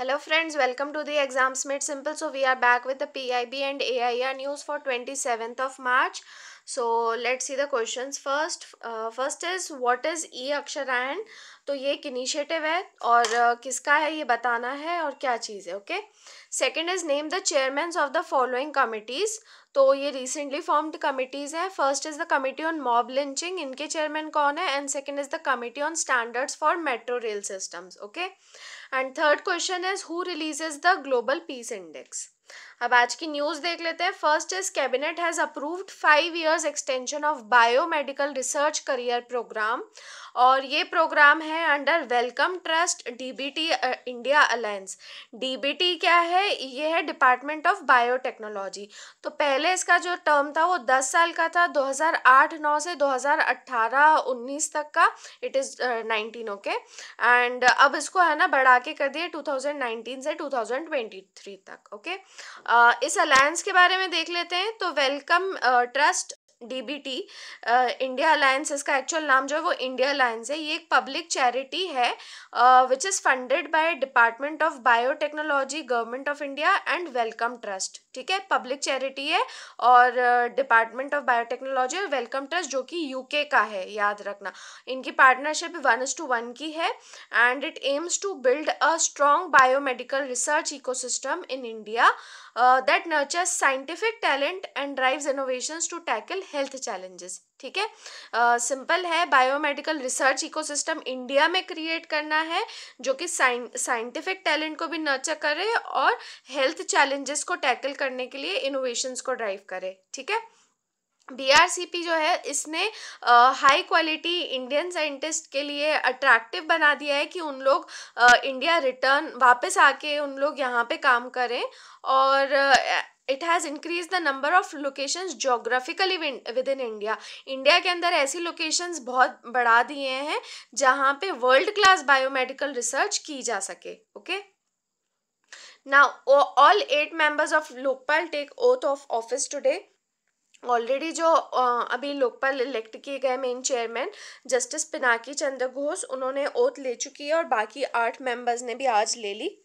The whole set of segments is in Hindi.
Hello friends, welcome to the Exams Made Simple. So we are back with the PIB and AIR news for 27th of March. So let's see the questions first. First is what is e-Aksharan? तो ये एक इनिशिएटिव है और किसका है ये बताना है और क्या चीज़ है. Okay. Second is name the chairman of the following committees. तो ये रिसेंटली फॉर्म्ड कमिटीज़ हैं. First is the committee on mob lynching, इनके चेयरमैन कौन है? And second is the committee on standards for metro rail systems. Okay. And third question is who releases the global peace index. अब आज की न्यूज देख लेते हैं. First is cabinet has approved 5 years extension of biomedical research career program. और ये प्रोग्राम है under Wellcome Trust DBT India Alliance. DBT क्या है? ये है डिपार्टमेंट ऑफ बायोटेक्नोलॉजी. तो पहले इसका जो टर्म था वो 10 साल का था, 2008-9 से 2018-19 तक का. It is 19. ओके. एंड अब इसको है ना बढ़ा के कर दिए 2019 से 2023 तक. ओके. इस अलायंस के बारे में देख लेते हैं. तो welcome Trust DBT India alliance, इसका एक्चुअल नाम जो है वो इंडिया अलायंस है. ये एक पब्लिक चैरिटी है which is funded by department of biotechnology, government of India and Wellcome Trust. ठीक है, पब्लिक चैरिटी है और डिपार्टमेंट ऑफ बायोटेक्नोलॉजी और वेलकम ट्रस्ट जो कि यूके का है, याद रखना. इनकी पार्टनरशिप 1:1 की है and it aims to build a strong biomedical research ecosystem in India that nurtures scientific talent and drives innovations to tackle health challenges. ठीक है, सिंपल है. बायोमेडिकल रिसर्च इकोसिस्टम इंडिया में क्रिएट करना है जो कि साइंटिफिक टैलेंट को भी नर्चर करे और हेल्थ चैलेंजेस को टैकल करने के लिए इनोवेशंस को ड्राइव करे. ठीक है. बीआरसीपी जो है इसने हाई क्वालिटी इंडियन साइंटिस्ट के लिए अट्रैक्टिव बना दिया है कि उन लोग इंडिया रिटर्न वापस आके उन लोग यहाँ पे काम करें. और it has increase the number of locations geographically with in India. India के अंदर ऐसी लोकेशंस बहुत बढ़ा दिए हैं जहाँ पे वर्ल्ड क्लास बायोमेडिकल रिसर्च की जा सके. Okay. Now all 8 members of Lokpal take oath of office today. Already जो अभी लोकपाल इलेक्ट किए गए main chairman justice Pinaki Chandra Ghosh, उन्होंने ओथ ले चुकी है और बाकी 8 मेंबर्स ने भी आज ले ली.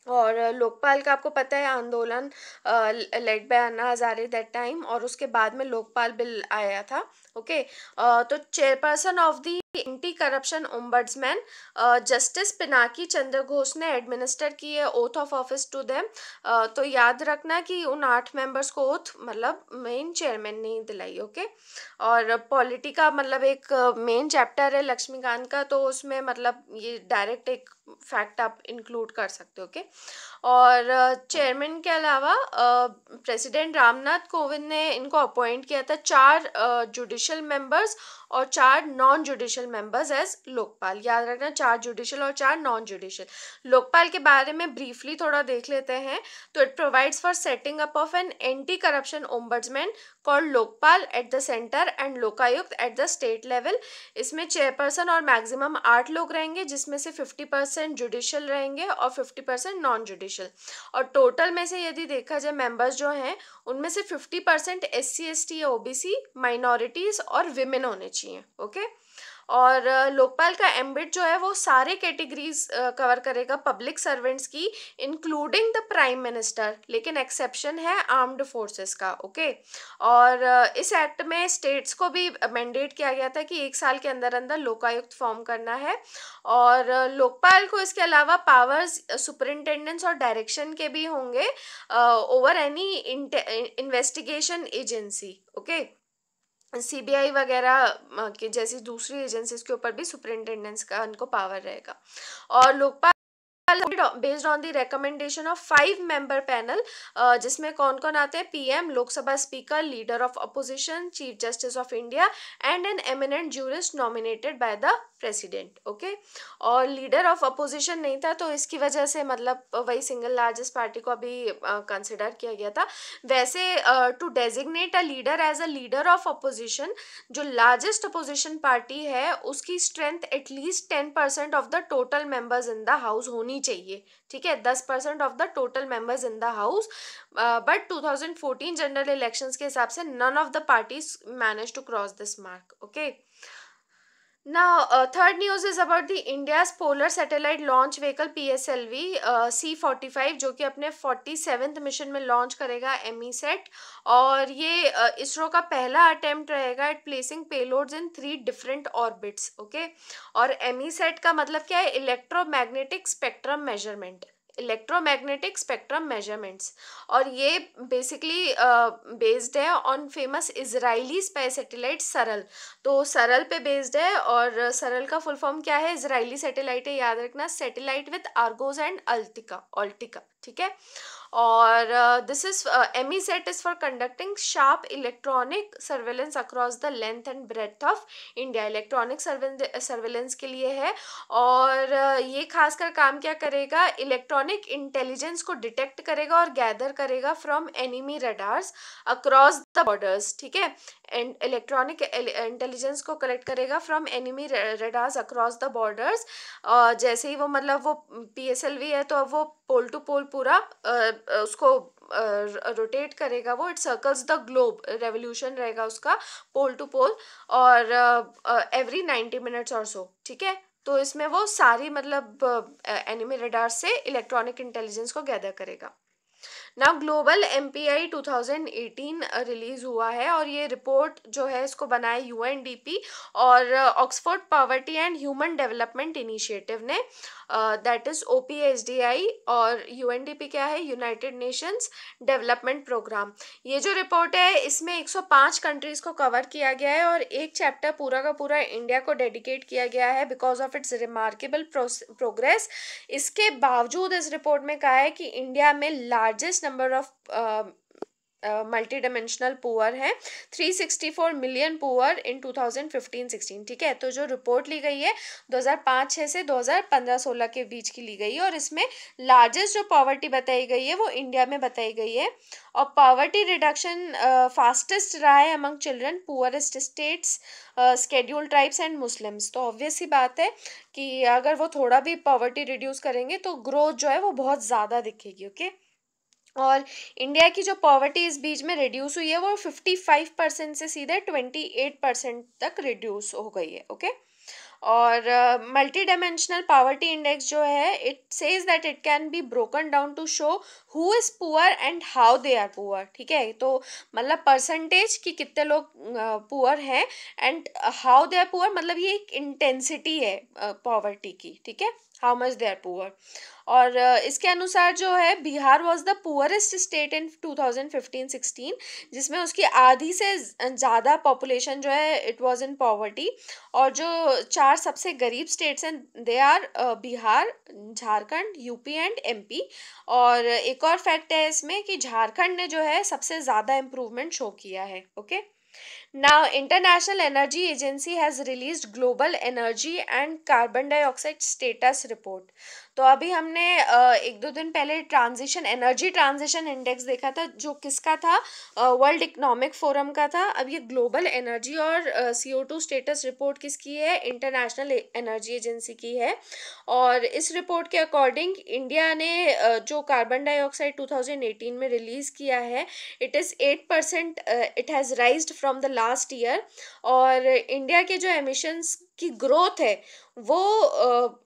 और लोकपाल का आपको पता है आंदोलन led by Anna Hazare that time, और उसके बाद में लोकपाल बिल आया था. ओके. तो chairperson of the anti corruption ombudsman justice Pinaki Chandra Ghosh ने एडमिनिस्टर की है oath of office to them. तो याद रखना कि उन 8 मेंबर्स को ओथ मतलब मेन चेयरमैन ने दिलाई. ओके. और पॉलिटी का मतलब एक मेन चैप्टर है लक्ष्मीकांत का, तो उसमें मतलब ये डायरेक्ट एक फैक्ट आप इंक्लूड कर सकते हो. ओके. और चेयरमैन के अलावा प्रेसिडेंट रामनाथ कोविंद ने इनको अपॉइंट किया था 4 जुडिशल मेंबर्स और 4 non judicial members as Lokpal. याद रखना 4 जुडिशल और 4 नॉन जुडिशल. लोकपाल के बारे में ब्रीफली थोड़ा देख लेते हैं. तो it provides for setting up of an anti corruption ombudsman called Lokpal at the centre and Lokayukta at the state level. इसमें चेयरपर्सन और मैक्सिमम 8 लोग रहेंगे जिसमें से 50% जुडिशल रहेंगे और 50% नॉन जुडिशल. और टोटल में से यदि देखा जाए मेंबर्स जो हैं उनमें से 50% SC ST OBC माइनॉरिटीज़ और विमेन होने चाहिए. ओके. और लोकपाल का एम्बिट जो है वो सारे कैटेगरीज कवर करेगा पब्लिक सर्वेंट्स की इंक्लूडिंग द प्राइम मिनिस्टर, लेकिन एक्सेप्शन है आर्म्ड फोर्सेस का. ओके. और इस एक्ट में स्टेट्स को भी मैंडेट किया गया था कि 1 साल के अंदर अंदर लोकायुक्त फॉर्म करना है. और लोकपाल को इसके अलावा पावर्स सुपरिंटेंडेंस और डायरेक्शन के भी होंगे over any investigation agency. Okay. CBI वगैरह की जैसी दूसरी एजेंसीज के ऊपर भी सुपरिंटेंडेंस का उनको पावर रहेगा. और Lokpal based on the recommendation of 5-member panel जिसमें कौन कौन आते हैं? PM, Lok Sabha speaker, leader of opposition, chief justice of India and an eminent jurist nominated by the president. Okay. और लीडर ऑफ अपोजिशन नहीं था तो इसकी वजह से मतलब वही सिंगल लार्जेस्ट पार्टी को अभी कंसिडर किया गया था. वैसे to designate a leader as a leader of opposition, जो लार्जेस्ट अपोजिशन पार्टी है उसकी strength at least 10% of the total members in the house होनी चाहिए. ठीक है, 10% of the total members in the house. But 2014 general elections के हिसाब से none of the parties manage to cross this mark. Okay. Now, third news is about the India's Polar Satellite Launch Vehicle PSLV C-45 जो कि अपने 47th मिशन में लॉन्च करेगा एमीसेट। और ये इसरो का पहला अटेम्प्ट रहेगा एट प्लेसिंग पेलोड्स इन 3 डिफरेंट ऑर्बिट्स। ओके, और एमीसेट का मतलब क्या है? Electromagnetic spectrum measurement, electromagnetic spectrum measurements. और ये बेसिकली बेस्ड है on famous Israeli spy satellite सरल। तो सरल पे बेस्ड है, और सरल का फुल फॉर्म क्या है? इजरायली सैटेलाइट है, याद रखना, satellite with Argos and AltiKa, AltiKa, ठीक है। और this is EMISAT is for conducting sharp electronic surveillance across the length and breadth of India, electronic surveillance के लिए है। और ये खासकर काम क्या करेगा? इलेक्ट्रॉनिक इंटेलिजेंस को डिटेक्ट करेगा और गैदर करेगा from enemy radars across the borders, ठीक है। एंड इलेक्ट्रॉनिक इंटेलिजेंस को कलेक्ट करेगा from enemy radars across the borders. जैसे ही वो, मतलब वो PSLV है, तो अब वो पोल टू पोल पूरा उसको रोटेट करेगा, वो it circles the globe, revolution रहेगा उसका पोल टू पोल, और एवरी 90 मिनट्स और सो, ठीक है। तो इसमें वो सारी, मतलब एनिमी रडार से इलेक्ट्रॉनिक इंटेलिजेंस को गैदर करेगा। नाउ ग्लोबल MPI 2018 रिलीज हुआ है, और ये रिपोर्ट जो है इसको बनाया UNDP और Oxford poverty and human development initiative ने, दैट इज OPSDI। और UNDP क्या है? United Nations development program. ये जो रिपोर्ट है इसमें 105 कंट्रीज को कवर किया गया है, और एक चैप्टर पूरा का पूरा इंडिया को डेडिकेट किया गया है because of its remarkable progress. इसके बावजूद इस रिपोर्ट में कहा है कि इंडिया में largest number of multi dimensional poor है, 364 मिलियन पुअर इन 2015-16, ठीक है। तो जो रिपोर्ट ली गई है 2005-6 से 2015-16 के बीच की ली गई है, और इसमें लार्जेस्ट जो पॉवर्टी बताई गई है वो इंडिया में बताई गई है। और पॉवर्टी रिडक्शन फास्टेस्ट रहा है among children poorest states, schedule tribes and Muslims. तो ऑब्वियस ही बात है कि अगर वो थोड़ा भी पॉवर्टी रिड्यूस करेंगे तो ग्रोथ जो है वो बहुत ज़्यादा दिखेगी। ओके, और इंडिया की जो पॉवर्टी इस बीच में रिड्यूस हुई है वो 55% से सीधे 28% तक रिड्यूस हो गई है। ओके, और मल्टी डायमेंशनल पॉवर्टी इंडेक्स जो है it says that it can be broken down to show who is poor and how they are poor, ठीक है। तो मतलब परसेंटेज कि कितने लोग पुअर हैं, and how they are poor मतलब ये एक इंटेंसिटी है पॉवर्टी की, ठीक है, how much they are poor. और इसके अनुसार जो है Bihar was the poorest state in 2015-16, जिसमें उसकी आधी से ज़्यादा पॉपुलेशन जो है इट वॉज इन पॉवर्टी। और जो 4 सबसे गरीब स्टेट्स हैं they are Bihar, Jharkhand, UP and MP। और एक और फैक्ट है इसमें कि झारखंड ने जो है सबसे ज़्यादा इम्प्रूवमेंट शो किया है। Okay, Now, International Energy Agency has released Global Energy and Carbon Dioxide Status Report. तो अभी हमने एक दो दिन पहले एनर्जी ट्रांजिशन इंडेक्स देखा था, जो किसका था? वर्ल्ड इकोनॉमिक फोरम का था। अब ये ग्लोबल एनर्जी और CO2 स्टेटस रिपोर्ट किसकी है? इंटरनेशनल एनर्जी एजेंसी की है। और इस रिपोर्ट के अकॉर्डिंग इंडिया ने जो कार्बन डाइऑक्साइड 2018 में रिलीज़ किया है it is 8%, it has raised from the last year. और इंडिया के जो एमिशंस की ग्रोथ है वो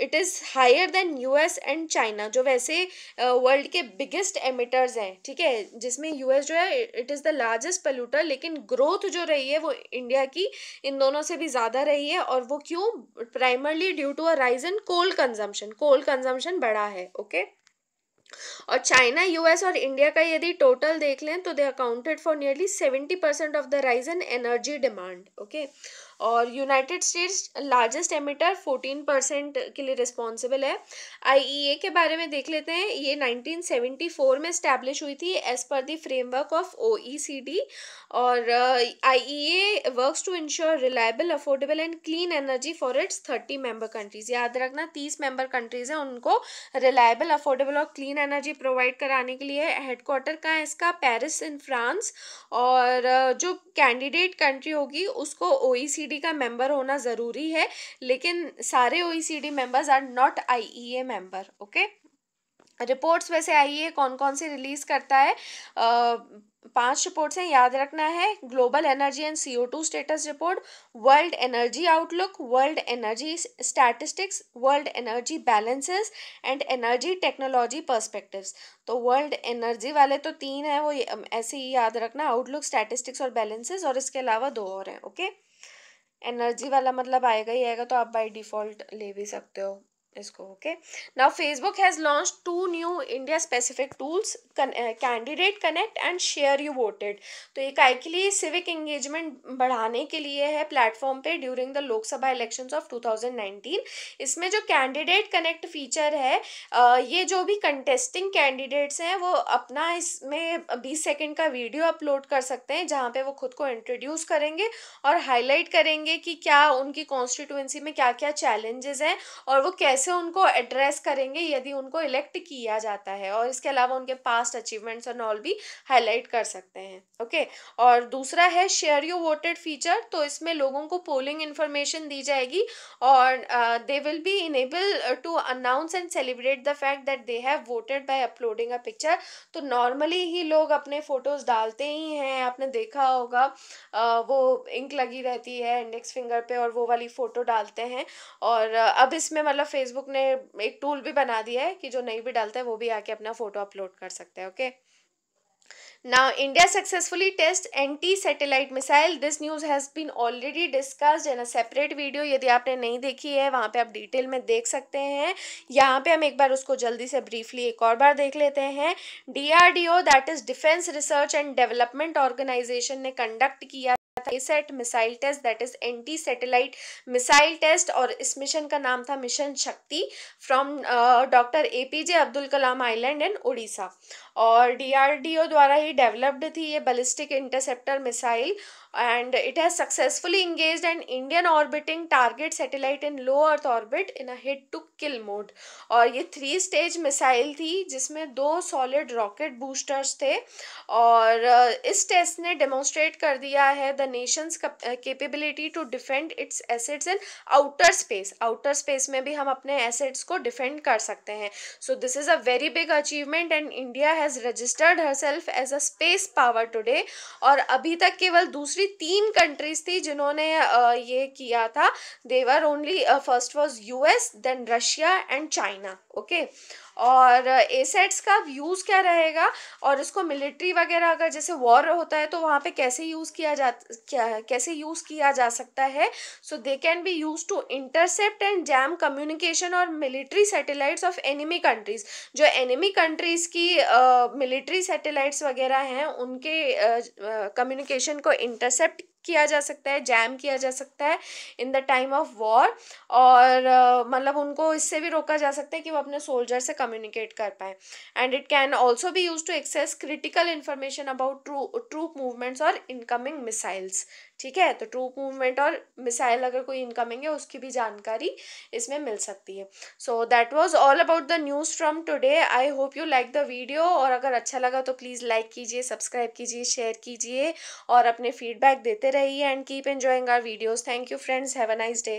it is higher than US and China, जो वैसे वर्ल्ड के बिगेस्ट एमिटर्स हैं, ठीक है, जिसमें US जो है it is the largest polluter, लेकिन ग्रोथ जो रही है वो इंडिया की इन दोनों से भी ज़्यादा रही है। और वो क्यों? Primarily due to a rise in coal consumption बढ़ा है। ओके, और चाइना, US और इंडिया का यदि टोटल देख लें तो they accounted for nearly 70% of the rise in energy demand. Okay, और यूनाइटेड स्टेट्स लार्जेस्ट एमिटर 14% के लिए रिस्पॉन्सिबल है। IEA के बारे में देख लेते हैं। ये 1974 में स्टैब्लिश हुई थी as per the framework of OECD। और IEA works to ensure reliable, affordable and clean energy for its 30 member countries. याद रखना 30 मेंबर कंट्रीज हैं, उनको रिलायबल, अफोर्डेबल और क्लीन एनर्जी प्रोवाइड कराने के लिए। हेडक्वार्टर कहाँ है इसका? Paris in France. और जो कैंडिडेट कंट्री होगी उसको OECD का मेंबर होना ज़रूरी है, लेकिन सारे OECD members are not IEA member. Okay, reports वैसे आई है, कौन कौन सी रिलीज करता है? 5 रिपोर्ट्स हैं, याद रखना है। Global energy and CO2 status report, world energy outlook, world energy statistics, world energy balances and energy technology perspectives. तो वर्ल्ड एनर्जी वाले तो 3 हैं, वो ऐसे ही याद रखना, आउटलुक, स्टैटिस्टिक्स और बैलेंसेस, और इसके अलावा 2 और हैं। ओके, एनर्जी वाला मतलब आएगा ही आएगा, तो आप बाय डिफॉल्ट ले भी सकते हो इसको। Okay, now Facebook has launch 2 new India specific tools, candidate connect and share you voted. तो ये काय के लिए? सिविक एंगेजमेंट बढ़ाने के लिए है प्लेटफॉर्म पे during the Lok Sabha elections of 2019। इसमें जो कैंडिडेट कनेक्ट फीचर है, ये जो भी कंटेस्टिंग कैंडिडेट्स हैं वो अपना इसमें 20 सेकंड का वीडियो अपलोड कर सकते हैं, जहाँ पे वो खुद को इंट्रोड्यूस करेंगे और हाईलाइट करेंगे कि क्या उनकी कॉन्स्टिट्यूएंसी में क्या क्या चैलेंजेस हैं और वो कैसे उनको एड्रेस करेंगे यदि उनको इलेक्ट किया जाता है, और इसके अलावा उनके पास्ट अचीवमेंट्स और ऑल भी हाईलाइट कर सकते हैं। ओके, और दूसरा है शेयर यू वोटेड फीचर। तो इसमें लोगों को पोलिंग इन्फॉर्मेशन दी जाएगी और they will be enable to announce and celebrate the fact that they have voted by uploading a picture. तो नॉर्मली ही लोग अपने फोटोज डालते ही हैं, आपने देखा होगा, वो इंक लगी रहती है इंडेक्स फिंगर पे और वो वाली फ़ोटो डालते हैं। और अब इसमें मतलब फेसबुक ने एक टूल भी बना दिया है कि जो नहीं भी डालता है वो भी आके अपना फ़ोटो अपलोड कर सकता है। Okay, now, India successfully test anti-satellite missile. This news has been already discussed in a separate video. यदि आपने नहीं देखी है वहाँ पे आप डिटेल में देख सकते हैं। यहाँ पे हम एक बार उसको जल्दी से ब्रीफली एक और बार देख लेते हैं। DRDO, that is defence research and development organisation, ने कंडक्ट किया था ASAT missile test, that is anti satellite missile test, और इस मिशन का नाम था mission Shakti, from doctor APJ Abdul Kalam island in Orissa. और DRDO द्वारा ही डेवलप्ड थी ये ballistic interceptor missile, and it has successfully engaged an Indian orbiting target satellite in low earth orbit in a hit to kill mode. और ये 3 स्टेज मिसाइल थी जिसमें 2 सॉलिड रॉकेट बूस्टर्स थे, और इस टेस्ट ने डेमोन्स्ट्रेट कर दिया है the nation's capability to defend its assets in outer space. Outer space में भी हम अपने एसेट्स को डिफेंड कर सकते हैं। So this is a very big achievement and India has registered herself as a space power today. और अभी तक केवल दूसरी 3 कंट्रीज थी जिन्होंने ये किया था। They were only, first was US, then Russia and China. Okay, और एसेट्स का यूज़ क्या रहेगा और इसको मिलिट्री वगैरह अगर जैसे वॉर होता है तो वहाँ पे कैसे यूज़ किया जा कैसे यूज़ किया जा सकता है? So they can be use to intercept and jam communication और military satellites of enemy countries. जो एनिमी कंट्रीज की मिलिट्री सैटेलाइट्स वगैरह हैं उनके कम्युनिकेशन को इंटरसेप्ट किया जा सकता है, जैम किया जा सकता है in the time of war. और मतलब उनको इससे भी रोका जा सकता है कि वो अपने सोल्जर से कम्युनिकेट कर पाए। And it can also be use to access critical information about troop movements और इनकमिंग मिसाइल्स। ठीक है, तो ट्रूप मूवमेंट और मिसाइल अगर कोई इनकमिंग है उसकी भी जानकारी इसमें मिल सकती है। So that was all about the news from today. I hope you like the video, और अगर अच्छा लगा तो प्लीज़ लाइक कीजिए, सब्सक्राइब कीजिए, शेयर कीजिए और अपने फीडबैक देते रहिए and keep enjoying our videos. Thank you friends, have a nice day.